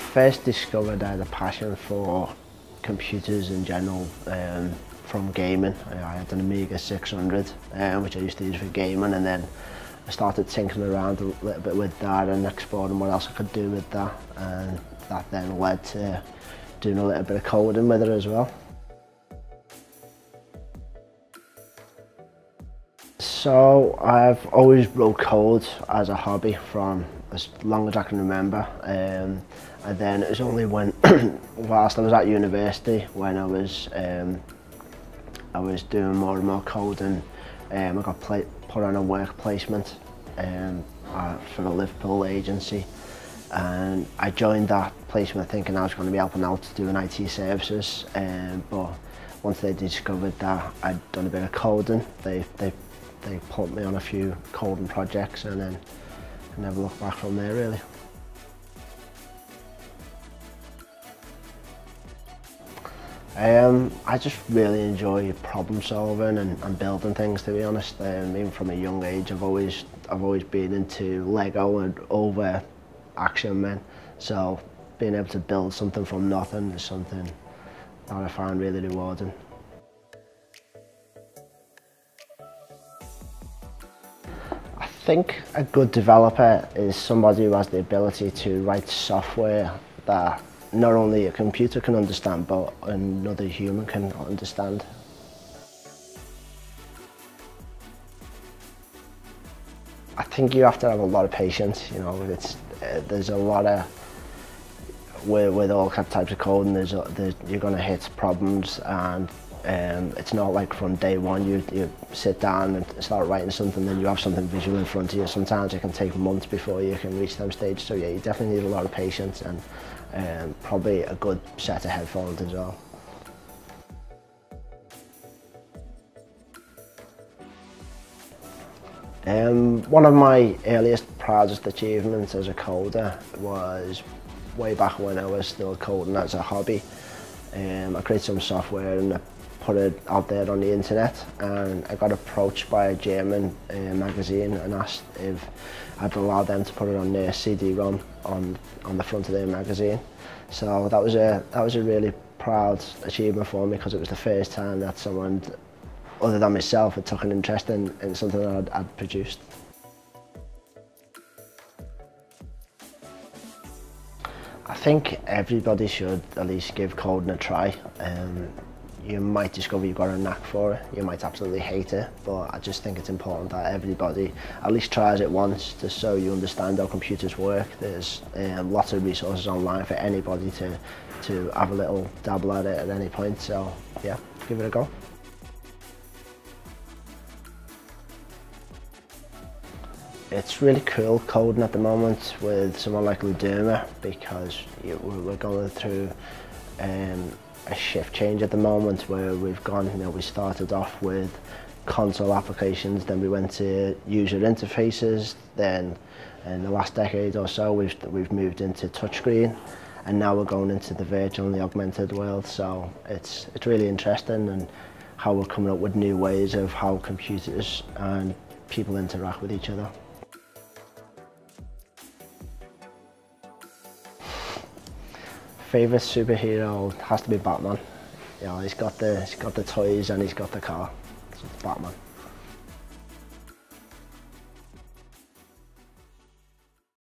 first discovered I had a passion for computers in general from gaming. I had an Amiga 600 which I used to use for gaming, and then I started tinkering around a little bit with that and exploring what else I could do with that, and that then led to doing a little bit of coding with it as well. So I've always wrote code as a hobby from as long as I can remember, and then it was only when whilst I was at university, when I was doing more and more coding, I got put on a work placement for a Liverpool agency, and I joined that placement thinking I was going to be helping out doing IT services, but once they discovered that I'd done a bit of coding, they put me on a few coding projects, and then I never looked back from there really. I just really enjoy problem solving and building things, to be honest. Even from a young age, I've always been into Lego and over action men. So being able to build something from nothing is something that I find really rewarding. I think a good developer is somebody who has the ability to write software that not only a computer can understand, but another human can understand. I think you have to have a lot of patience. You know, there's a lot of with all types of coding. You're going to hit problems, and it's not like from day one you sit down and start writing something, then you have something visual in front of you. Sometimes it can take months before you can reach them stages. So yeah, you definitely need a lot of patience and probably a good set of headphones as well. One of my earliest, proudest achievements as a coder was way back when I was still coding as a hobby. I created some software and I put it out there on the internet, and I got approached by a German magazine and asked if I'd allow them to put it on their CD-ROM on the front of their magazine. So that was a really proud achievement for me, because it was the first time that someone other than myself had took an interest in something that I'd produced. I think everybody should at least give coding a try. You might discover you've got a knack for it, you might absolutely hate it, but I just think it's important that everybody at least tries it once, just so you understand how computers work. There's lots of resources online for anybody to have a little dabble at it at any point, so yeah, give it a go. It's really cool coding at the moment with someone like Luduma, because we're going through a shift change at the moment, where we've gone, we started off with console applications, then we went to user interfaces, then in the last decade or so we've moved into touchscreen, and now we're going into the virtual and the augmented world. So it's really interesting, and how we're coming up with new ways of how computers and people interact with each other. Favourite superhero has to be Batman. He's got the toys and he's got the car, so it's Batman.